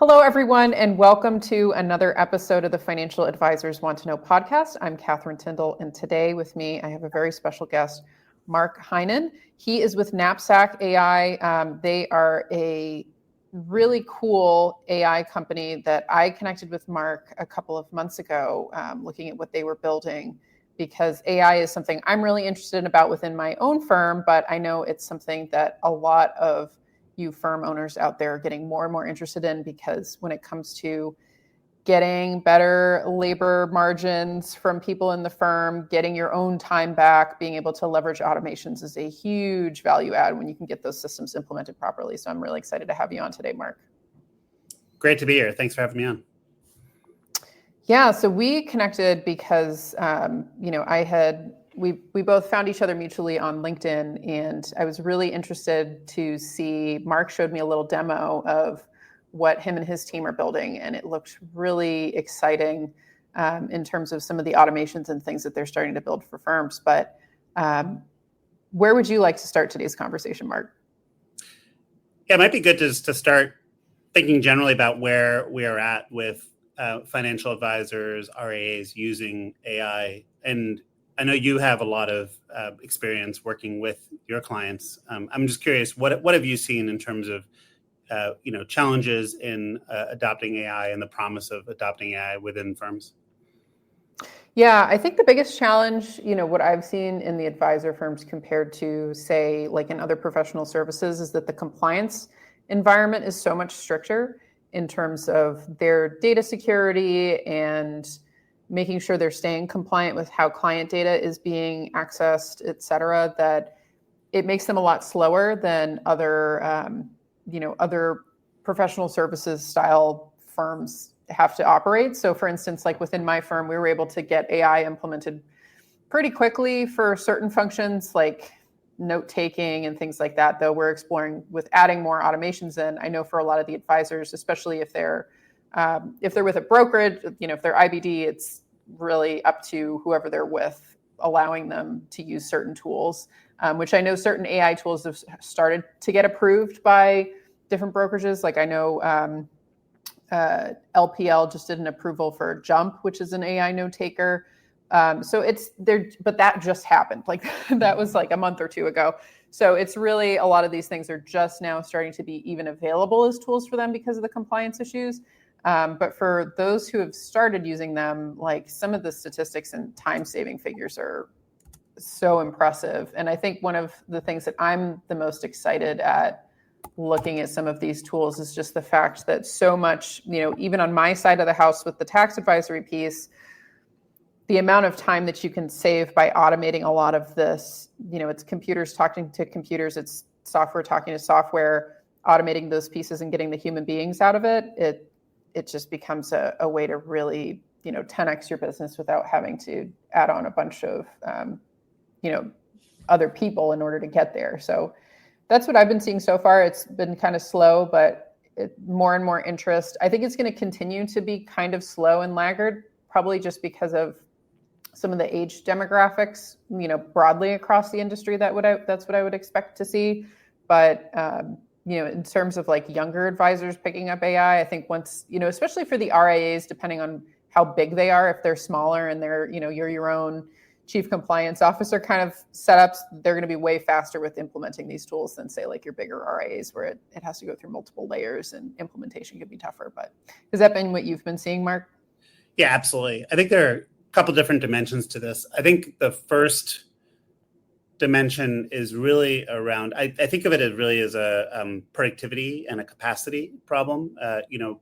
Hello, everyone, and welcome to another episode of the Financial Advisors Want to Know podcast. I'm Catherine Tindall, and today with me, I have a very special guest, Mark Heynen. He is with Knapsack AI. They are a really cool AI company that I connected with Mark a couple of months ago, looking at what they were building, because AI is something I'm really interested about within my own firm, but I know it's something that a lot of you firm owners out there are getting more and more interested in, because when it comes to getting better labor margins from people in the firm, getting your own time back, being able to leverage automations is a huge value add when you can get those systems implemented properly. So I'm really excited to have you on today, Mark. Great to be here. Thanks for having me on. Yeah, so we connected because, we both found each other mutually on LinkedIn, and I was really interested to see, Mark showed me a little demo of what him and his team are building, and it looked really exciting in terms of some of the automations and things that they're starting to build for firms. But where would you like to start today's conversation, Mark? Yeah, it might be good to start thinking generally about where we are at with financial advisors, RIAs using AI. And I know you have a lot of experience working with your clients. I'm just curious, what have you seen in terms of challenges in adopting AI and the promise of adopting AI within firms? Yeah, I think the biggest challenge, what I've seen in the advisor firms compared to, say, like in other professional services, is that the compliance environment is so much stricter in terms of their data security and making sure they're staying compliant with how client data is being accessed, et cetera, that it makes them a lot slower than other professional services style firms have to operate. So for instance, like within my firm, we were able to get AI implemented pretty quickly for certain functions like note taking and things like that, though we're exploring with adding more automations in. I know for a lot of the advisors, especially if they're with a brokerage, if they're IBD, it's really up to whoever they're with, allowing them to use certain tools, which I know certain AI tools have started to get approved by different brokerages. Like I know LPL just did an approval for Jump, which is an AI note taker. So it's there, but that just happened. Like that was like a month or two ago. So it's really, a lot of these things are just now starting to be even available as tools for them because of the compliance issues. But for those who have started using them, like some of the statistics and time-saving figures are so impressive. And I think one of the things that I'm the most excited at looking at some of these tools is just the fact that so much, even on my side of the house with the tax advisory piece, the amount of time that you can save by automating a lot of this, it's computers talking to computers, it's software talking to software, automating those pieces and getting the human beings out of it, it just becomes a way to really, 10x your business without having to add on a bunch of, other people in order to get there. So that's what I've been seeing so far. It's been kind of slow, but more and more interest. I think it's going to continue to be kind of slow and laggard, probably just because of some of the age demographics, broadly across the industry. That's what I would expect to see. But in terms of like younger advisors picking up AI, I think once, especially for the RIAs, depending on how big they are, if they're smaller and they're, you're your own chief compliance officer kind of setups, they're going to be way faster with implementing these tools than, say, like your bigger RIAs, where it has to go through multiple layers and implementation could be tougher. But has that been what you've been seeing, Mark? Yeah, absolutely. I think there are a couple different dimensions to this. I think the first dimension is really around, I think of it as really as a productivity and a capacity problem.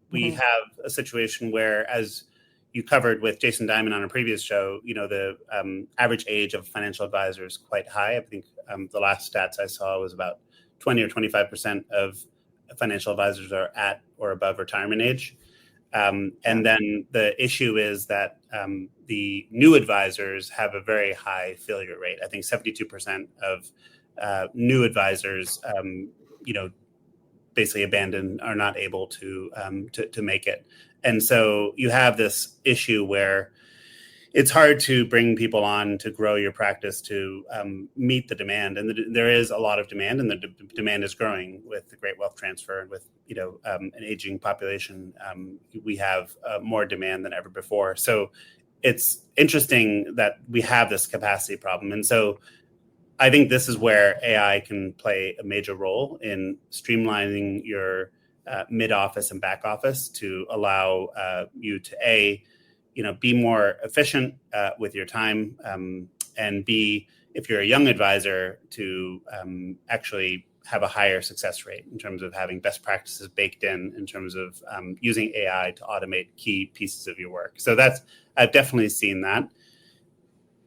We have a situation where, as you covered with Jason Diamond on a previous show, the average age of financial advisor is quite high. I think the last stats I saw was about 20 or 25% of financial advisors are at or above retirement age. And then the issue is that the new advisors have a very high failure rate. I think 72% of new advisors, basically abandon, are not able to make it. And so you have this issue where it's hard to bring people on to grow your practice to meet the demand, and there is a lot of demand, and the demand is growing with the great wealth transfer and with an aging population. We have more demand than ever before. So it's interesting that we have this capacity problem, and so I think this is where AI can play a major role in streamlining your mid-office and back office to allow you to be more efficient with your time, and B, if you're a young advisor, to actually have a higher success rate in terms of having best practices baked in terms of using AI to automate key pieces of your work. So I've definitely seen that.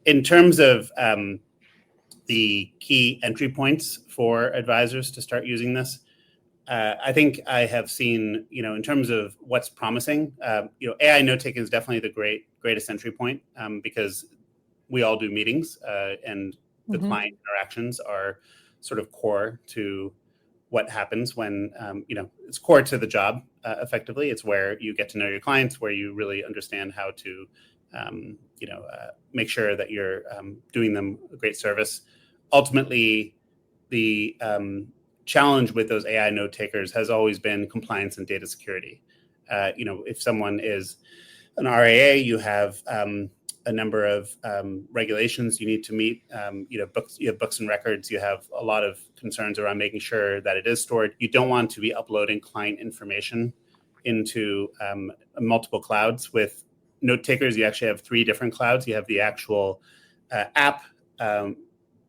In terms of the key entry points for advisors to start using this, I think I have seen, in terms of what's promising, AI note-taking is definitely the greatest entry point, because we all do meetings, and the client interactions are sort of core to what happens when, it's core to the job, effectively. It's where you get to know your clients, where you really understand how to, make sure that you're doing them a great service. Ultimately, the challenge with those AI note takers has always been compliance and data security. If someone is an RAA, you have a number of regulations you need to meet. You have books and records. You have a lot of concerns around making sure that it is stored. You don't want to be uploading client information into multiple clouds. With note takers, you actually have 3 different clouds. You have the actual app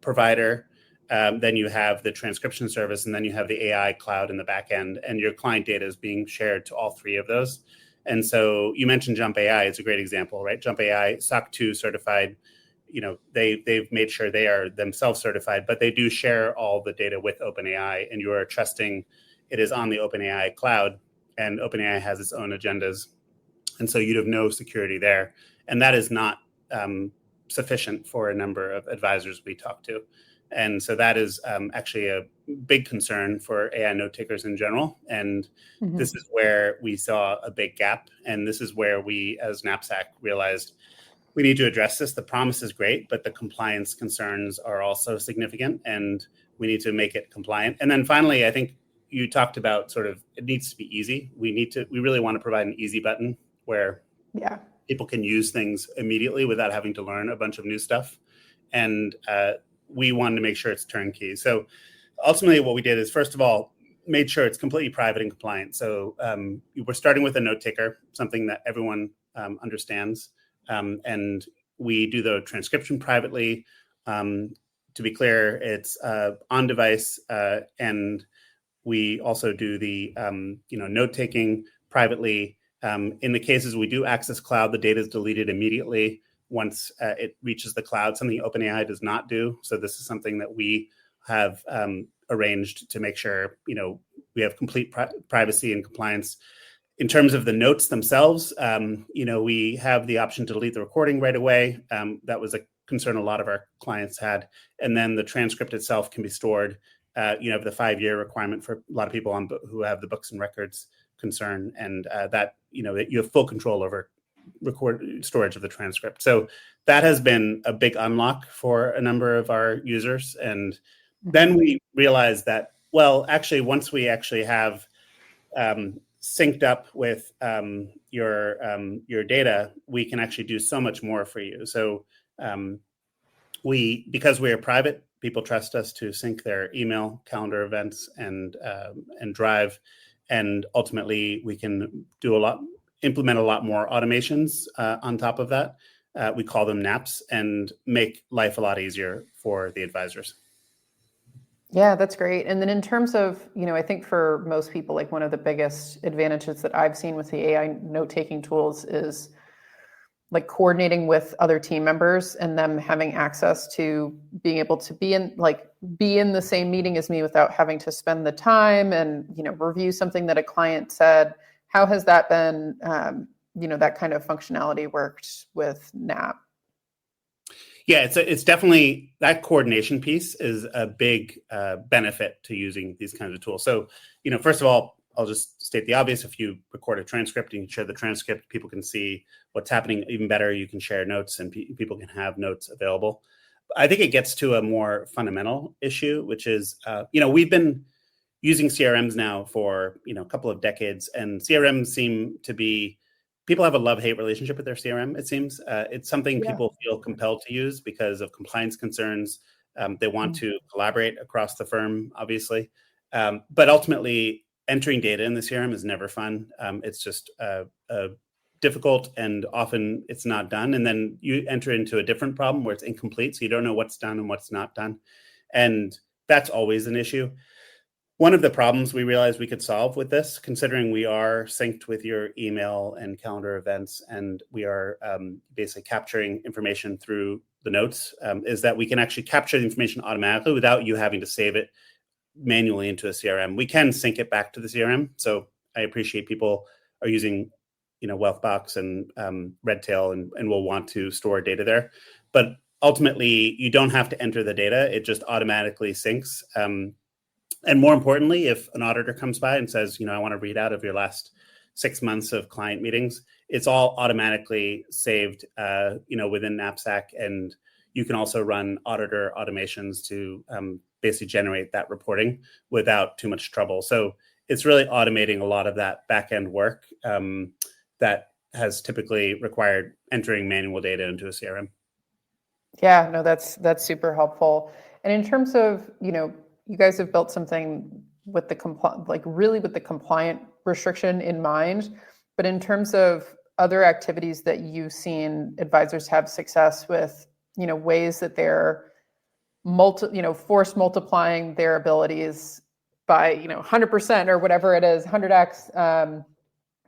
provider. Then you have the transcription service, and then you have the AI cloud in the back end, and your client data is being shared to all 3 of those. And so you mentioned Jump AI. It's a great example, right? Jump AI, SOC 2 certified. They've made sure they are themselves certified, but they do share all the data with OpenAI, and you are trusting it is on the OpenAI cloud, and OpenAI has its own agendas. And so you'd have no security there. And that is not sufficient for a number of advisors we talk to. And so that is actually a big concern for AI note takers in general. And this is where we saw a big gap. And this is where we, as Knapsack, realized we need to address this. The promise is great, but the compliance concerns are also significant, and we need to make it compliant. And then finally, I think you talked about sort of, it needs to be easy. We really want to provide an easy button where people can use things immediately without having to learn a bunch of new stuff. And we wanted to make sure it's turnkey. So ultimately what we did is, first of all, made sure it's completely private and compliant. So we're starting with a note taker, something that everyone understands. And we do the transcription privately. To be clear, it's on device. And we also do the note taking privately. In the cases we do access cloud, the data is deleted immediately once it reaches the cloud, something OpenAI does not do. So this is something that we have arranged to make sure, we have complete privacy and compliance. In terms of the notes themselves, we have the option to delete the recording right away. That was a concern a lot of our clients had. And then the transcript itself can be stored. The 5-year requirement for a lot of people who have the books and records concern, and that you have full control over storage of the transcript. So that has been a big unlock for a number of our users. And then we realized that, well, actually, once we actually have synced up with your data, we can actually do so much more for you. So because we are private, people trust us to sync their email, calendar events, and Drive, and ultimately we can implement a lot more automations on top of that. We call them naps, and make life a lot easier for the advisors. Yeah, that's great. And then in terms of, I think for most people, like one of the biggest advantages that I've seen with the AI note-taking tools is like coordinating with other team members and them having access to being able to be in the same meeting as me without having to spend the time and, review something that a client said. How has that been, that kind of functionality worked with NAP? Yeah, it's definitely, that coordination piece is a big benefit to using these kinds of tools. So, first of all, I'll just state the obvious. If you record a transcript and you share the transcript, people can see what's happening. Even better, you can share notes and people can have notes available. I think it gets to a more fundamental issue, which is, we've been using CRMs now for, a couple of decades, and CRMs seem to be, people have a love-hate relationship with their CRM, it seems. It's something people feel compelled to use because of compliance concerns. They want to collaborate across the firm, obviously. But ultimately, entering data in the CRM is never fun. It's just difficult, and often it's not done. And then you enter into a different problem where it's incomplete, so you don't know what's done and what's not done. And that's always an issue. One of the problems we realized we could solve with this, considering we are synced with your email and calendar events, and we are basically capturing information through the notes, is that we can actually capture the information automatically without you having to save it manually into a CRM. We can sync it back to the CRM. So I appreciate people are using, Wealthbox and Redtail and will want to store data there. But ultimately, you don't have to enter the data. It just automatically syncs. And more importantly, if an auditor comes by and says, I want to read out of your last 6 months of client meetings, it's all automatically saved, within Knapsack. And you can also run auditor automations to basically generate that reporting without too much trouble. So it's really automating a lot of that back-end work that has typically required entering manual data into a CRM. Yeah, no, that's super helpful. And in terms of, you guys have built something with the really with the compliant restriction in mind, but in terms of other activities that you've seen advisors have success with, ways that they're force multiplying their abilities by, 100% or whatever it is, 100x,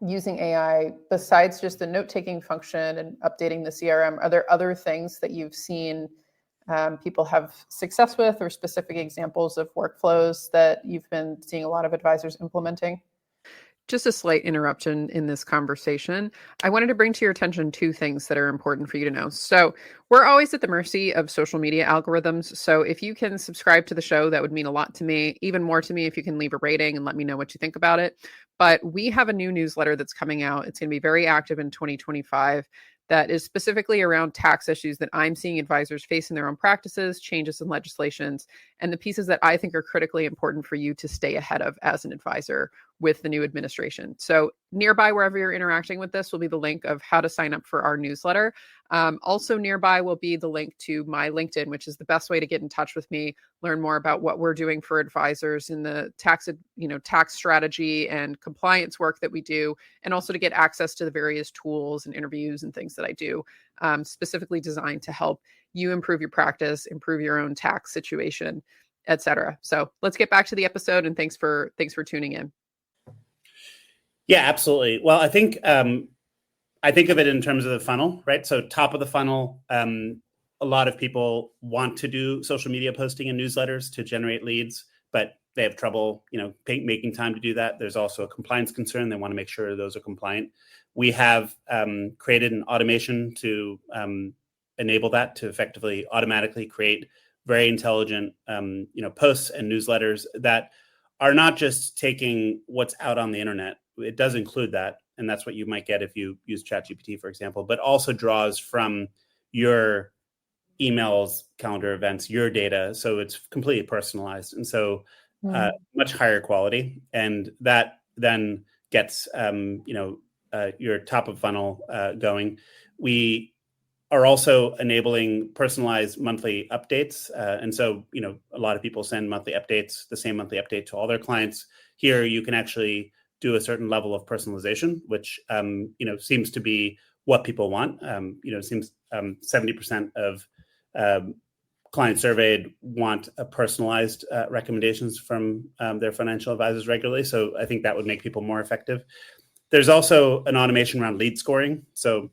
using AI, besides just the note-taking function and updating the CRM, are there other things that you've seen people have success with, or specific examples of workflows that you've been seeing a lot of advisors implementing? Just a slight interruption in this conversation. I wanted to bring to your attention two things that are important for you to know. So we're always at the mercy of social media algorithms. So if you can subscribe to the show, that would mean a lot to me. Even more to me if you can leave a rating and let me know what you think about it. But we have a new newsletter that's coming out. It's going to be very active in 2025. That is specifically around tax issues that I'm seeing advisors face in their own practices, changes in legislations, and the pieces that I think are critically important for you to stay ahead of as an advisor with the new administration. So nearby, wherever you're interacting with this, will be the link of how to sign up for our newsletter. Also nearby will be the link to my LinkedIn, which is the best way to get in touch with me, learn more about what we're doing for advisors in the tax strategy and compliance work that we do, and also to get access to the various tools and interviews and things that I do, specifically designed to help you improve your practice, improve your own tax situation, etc. So let's get back to the episode, and thanks for tuning in. Yeah, absolutely. Well, I think of it in terms of the funnel, right? So top of the funnel, a lot of people want to do social media posting and newsletters to generate leads, but they have trouble, making time to do that. There's also a compliance concern. They want to make sure those are compliant. We have created an automation to enable that, to effectively automatically create very intelligent, posts and newsletters that are not just taking what's out on the internet. It does include that, and that's what you might get if you use ChatGPT, for example, but also draws from your emails, calendar events, your data. So it's completely personalized. And so much higher quality. And that then gets, your top of funnel going. We are also enabling personalized monthly updates. And so, a lot of people send monthly updates, the same monthly update to all their clients. Here, you can actually do a certain level of personalization, which, seems to be what people want. Seems 70% of clients surveyed want a personalized recommendations from their financial advisors regularly. So I think that would make people more effective. There's also an automation around lead scoring. So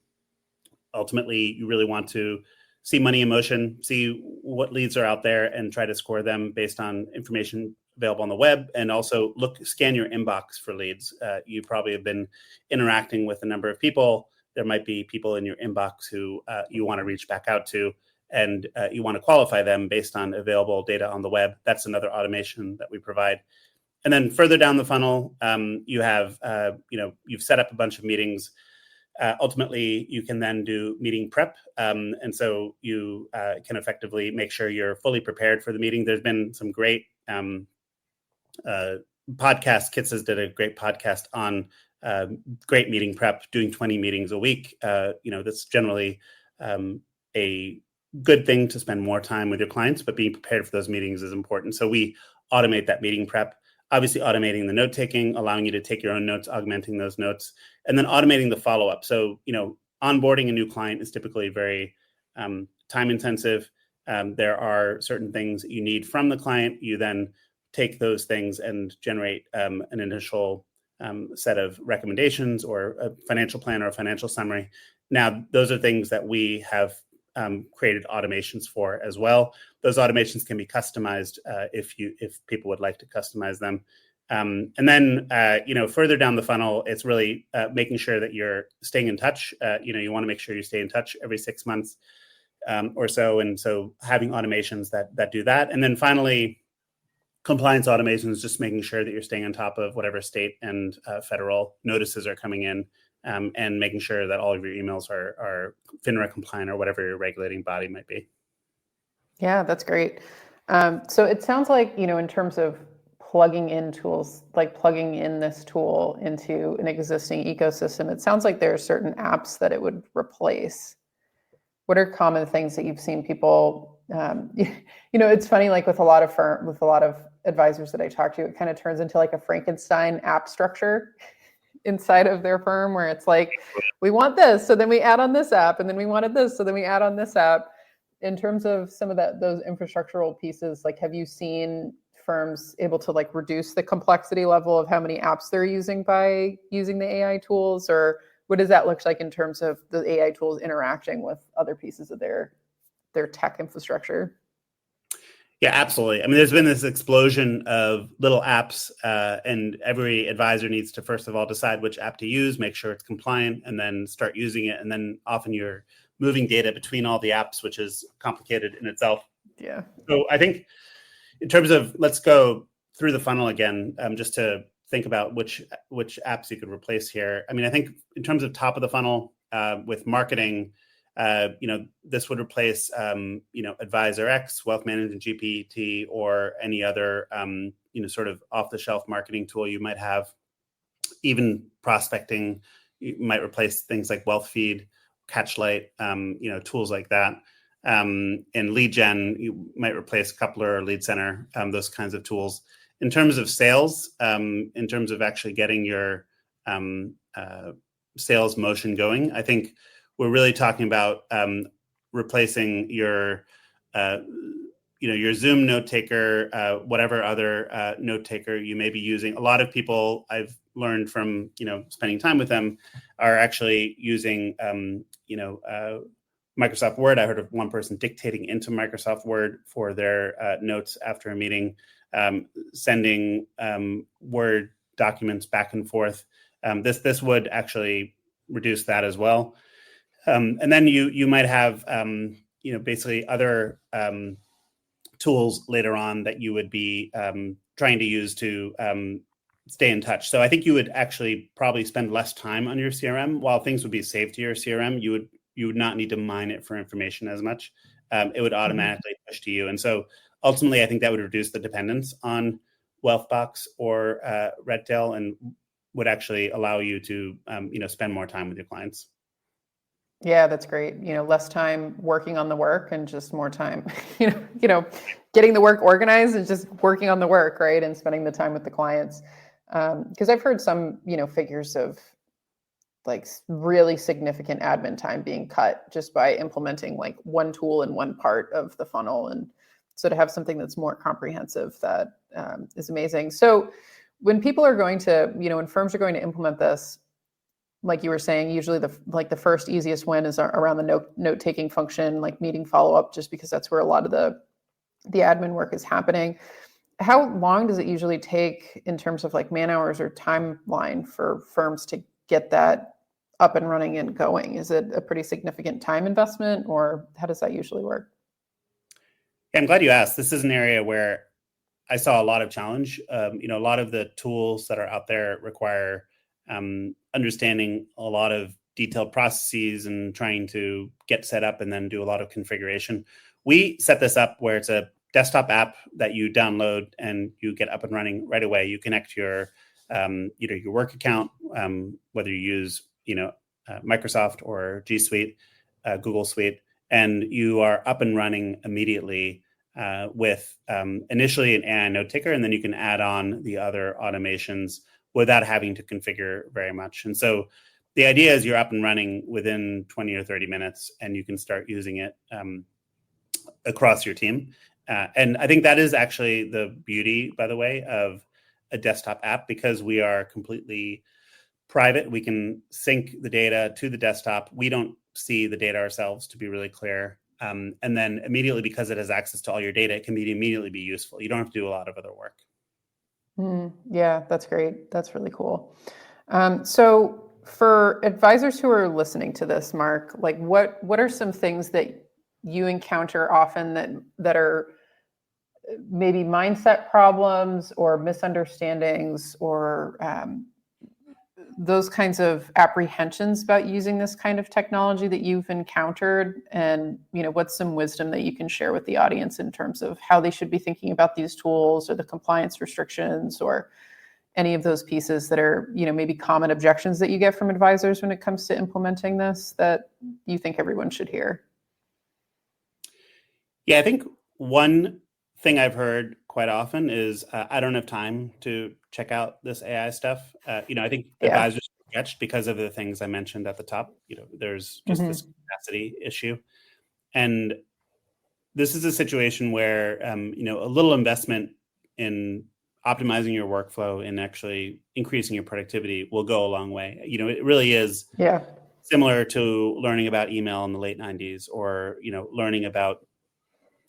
ultimately, you really want to see money in motion, see what leads are out there, and try to score them based on information available on the web, and also scan your inbox for leads. You probably have been interacting with a number of people. There might be people in your inbox who you want to reach back out to, and you want to qualify them based on available data on the web. That's another automation that we provide. And then further down the funnel, you have, you've set up a bunch of meetings. Ultimately, you can then do meeting prep. And so you can effectively make sure you're fully prepared for the meeting. There's been some great podcasts. Kits did a great podcast on great meeting prep, doing 20 meetings a week. That's generally a good thing to spend more time with your clients, but being prepared for those meetings is important. So we automate that meeting prep, obviously automating the note taking, allowing you to take your own notes, augmenting those notes, and then automating the follow-up. So, onboarding a new client is typically very time intensive. There are certain things that you need from the client. You then take those things and generate an initial set of recommendations or a financial plan or a financial summary. Now, those are things that we have created automations for as well. Those automations can be customized if people would like to customize them. And then, further down the funnel, it's really making sure that you're staying in touch. You want to make sure you stay in touch every 6 months or so. And so having automations that do that. And then finally, compliance automations, just making sure that you're staying on top of whatever state and federal notices are coming in. And making sure that all of your emails are FINRA compliant or whatever your regulating body might be. Yeah, that's great. So it sounds like, in terms of plugging in tools, like plugging in this tool into an existing ecosystem, it sounds like there are certain apps that it would replace. What are common things that you've seen people, it's funny, like with a lot of advisors that I talk to, it kind of turns into like a Frankenstein app structure inside of their firm, where it's like, we want this, so then we add on this app, and then we wanted this, so then we add on this app. In terms of some of those infrastructural pieces, like, have you seen firms able to like reduce the complexity level of how many apps they're using by using the AI tools, or what does that look like in terms of the AI tools interacting with other pieces of their tech infrastructure? Yeah, absolutely. I mean, there's been this explosion of little apps, and every advisor needs to, first of all, decide which app to use, make sure it's compliant, and then start using it. And then often you're moving data between all the apps, which is complicated in itself. Yeah. So I think in terms of, let's go through the funnel again, just to think about which apps you could replace here. I mean, I think in terms of top of the funnel with marketing, this would replace, Advisor X, Wealth Management GPT, or any other, sort of off-the-shelf marketing tool you might have. Even prospecting, you might replace things like Wealth Feed, Catchlight, tools like that. In lead gen, you might replace Coupler or Lead Center, those kinds of tools. In terms of sales, in terms of actually getting your sales motion going, I think we're really talking about replacing your Zoom note taker, whatever other note taker you may be using. A lot of people I've learned from spending time with them are actually using Microsoft Word. I heard of one person dictating into Microsoft Word for their notes after a meeting, sending Word documents back and forth. This would actually reduce that as well. And then you might have basically other tools later on that you would be trying to use to stay in touch. So I think you would actually probably spend less time on your CRM. While things would be saved to your CRM, you would not need to mine it for information as much. It would automatically push to you. And so ultimately, I think that would reduce the dependence on Wealthbox or Redtail, and would actually allow you to spend more time with your clients. Yeah, that's great. Less time working on the work and just more time, getting the work organized and just working on the work, right? And spending the time with the clients. Because I've heard some, figures of like really significant admin time being cut just by implementing like one tool in one part of the funnel. And so to have something that's more comprehensive, that is amazing. So when people are going to, when firms are going to implement this, like you were saying, usually the first easiest win is around the note-taking function, like meeting follow-up, just because that's where a lot of the admin work is happening. How long does it usually take in terms of like man hours or timeline for firms to get that up and running and going? Is it a pretty significant time investment, or how does that usually work? Yeah, I'm glad you asked. This is an area where I saw a lot of challenge. A lot of the tools that are out there require understanding a lot of detailed processes and trying to get set up and then do a lot of configuration. We set this up where it's a desktop app that you download and you get up and running right away. You connect your your work account, whether you use Microsoft or G Suite, Google Suite, and you are up and running immediately with initially an AI note taker, and then you can add on the other automations without having to configure very much. And so the idea is you're up and running within 20 or 30 minutes, and you can start using it across your team. And I think that is actually the beauty, by the way, of a desktop app, because we are completely private. We can sync the data to the desktop. We don't see the data ourselves, to be really clear. And then immediately, because it has access to all your data, it can immediately be useful. You don't have to do a lot of other work. Yeah, that's great. That's really cool. So for advisors who are listening to this, Mark, like what are some things that you encounter often that are maybe mindset problems or misunderstandings or those kinds of apprehensions about using this kind of technology that you've encountered? And, what's some wisdom that you can share with the audience in terms of how they should be thinking about these tools or the compliance restrictions or any of those pieces that are, maybe common objections that you get from advisors when it comes to implementing this that you think everyone should hear? Yeah, I think one thing I've heard quite often is I don't have time to check out this AI stuff. I think advisors are stretched because of the things I mentioned at the top. There's just this capacity issue. And this is a situation where, a little investment in optimizing your workflow and actually increasing your productivity will go a long way. It really is similar to learning about email in the late 90s or, learning about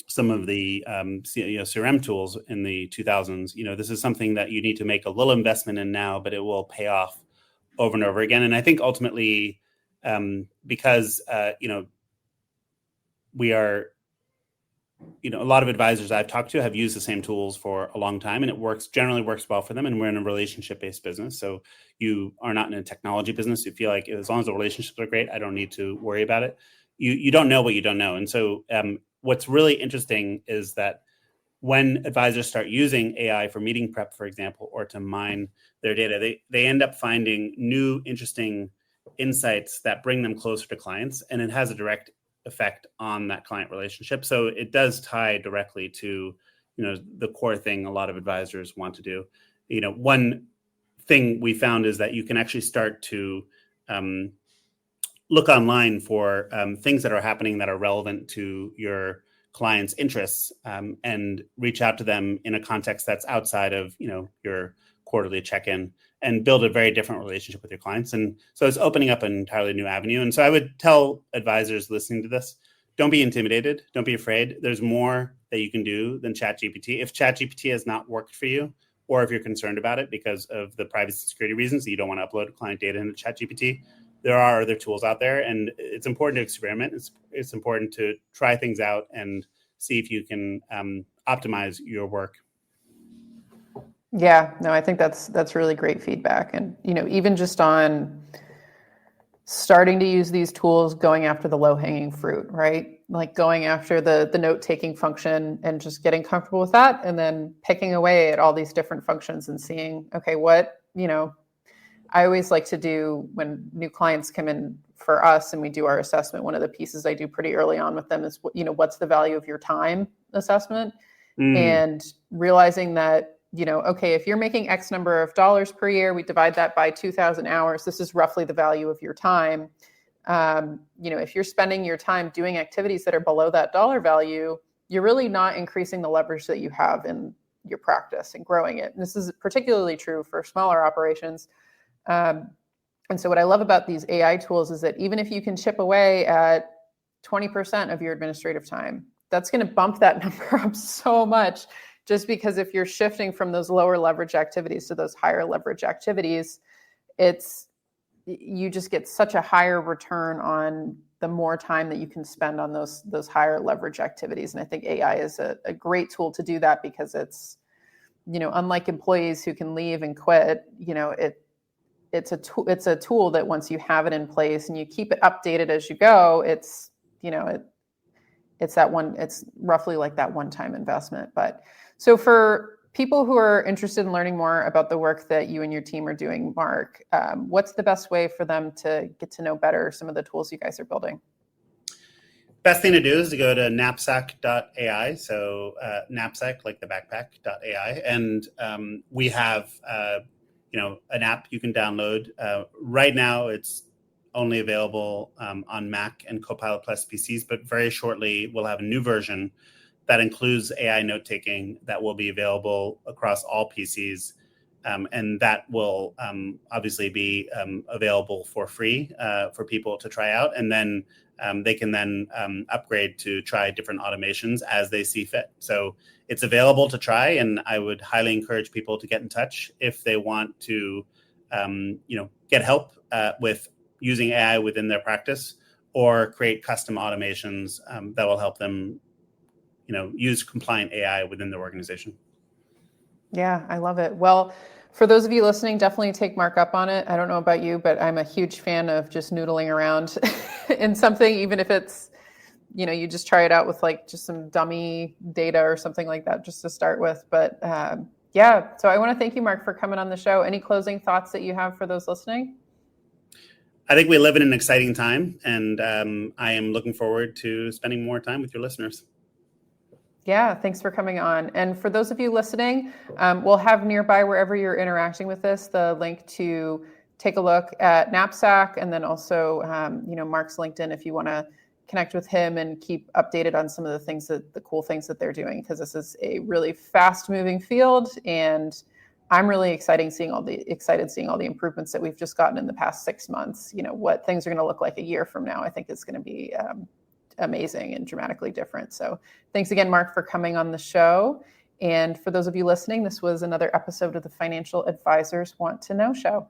some of the CRM tools in the 2000s. This is something that you need to make a little investment in now, but it will pay off over and over again. And I think ultimately, because we are, a lot of advisors I've talked to have used the same tools for a long time, and it generally works well for them. And we're in a relationship-based business, so you are not in a technology business. You feel like as long as the relationships are great, I don't need to worry about it. You don't know what you don't know, and so what's really interesting is that when advisors start using AI for meeting prep, for example, or to mine their data, they end up finding new, interesting insights that bring them closer to clients, and it has a direct effect on that client relationship. So it does tie directly to, the core thing a lot of advisors want to do. One thing we found is that you can actually start to look online for things that are happening that are relevant to your clients' interests, and reach out to them in a context that's outside of your quarterly check-in, and build a very different relationship with your clients. And so it's opening up an entirely new avenue. And so I would tell advisors listening to this, don't be intimidated, don't be afraid. There's more that you can do than ChatGPT. If ChatGPT has not worked for you, or if you're concerned about it because of the privacy and security reasons that you don't want to upload client data into ChatGPT, there are other tools out there, and it's important to experiment. It's important to try things out and see if you can optimize your work. Yeah, no, I think that's really great feedback. And, even just on starting to use these tools, going after the low-hanging fruit, right? Like going after the note-taking function and just getting comfortable with that, and then picking away at all these different functions and seeing, okay, what, I always like to do when new clients come in for us and we do our assessment, one of the pieces I do pretty early on with them is, what's the value of your time assessment? And realizing that, okay, if you're making X number of dollars per year, we divide that by 2,000 hours. This is roughly the value of your time. If you're spending your time doing activities that are below that dollar value, you're really not increasing the leverage that you have in your practice and growing it. And this is particularly true for smaller operations. And so what I love about these AI tools is that even if you can chip away at 20% of your administrative time, that's going to bump that number up so much, just because if you're shifting from those lower leverage activities to those higher leverage activities, you just get such a higher return on the more time that you can spend on those higher leverage activities. And I think AI is a great tool to do that, because it's unlike employees who can leave and quit, it's a tool that once you have it in place and you keep it updated as you go, it's roughly like that one-time investment. But so for people who are interested in learning more about the work that you and your team are doing, Mark, what's the best way for them to get to know better some of the tools you guys are building? Best thing to do is to go to knapsack.ai. So knapsack, like the backpack.ai. And we have, an app you can download. Right now, it's only available on Mac and Copilot Plus PCs, but very shortly we'll have a new version that includes AI note-taking that will be available across all PCs. And that will obviously be available for free for people to try out. And then they can then upgrade to try different automations as they see fit. So it's available to try, and I would highly encourage people to get in touch if they want to, get help with using AI within their practice or create custom automations that will help them, use compliant AI within their organization. Yeah, I love it. Well, for those of you listening, definitely take Mark up on it. I don't know about you, but I'm a huge fan of just noodling around in something, even if it's, you just try it out with like just some dummy data or something like that just to start with. But so I want to thank you, Mark, for coming on the show. Any closing thoughts that you have for those listening? I think we live in an exciting time, and I am looking forward to spending more time with your listeners. Yeah, thanks for coming on. And for those of you listening, we'll have nearby, wherever you're interacting with this, the link to take a look at Knapsack, and then also, Mark's LinkedIn if you want to connect with him and keep updated on some of the cool things that they're doing, because this is a really fast-moving field, and I'm really excited seeing all the improvements that we've just gotten in the past 6 months. What things are going to look like a year from now, I think is going to be amazing and dramatically different. So thanks again, Mark, for coming on the show. And for those of you listening, this was another episode of the Financial Advisors Want to Know Show.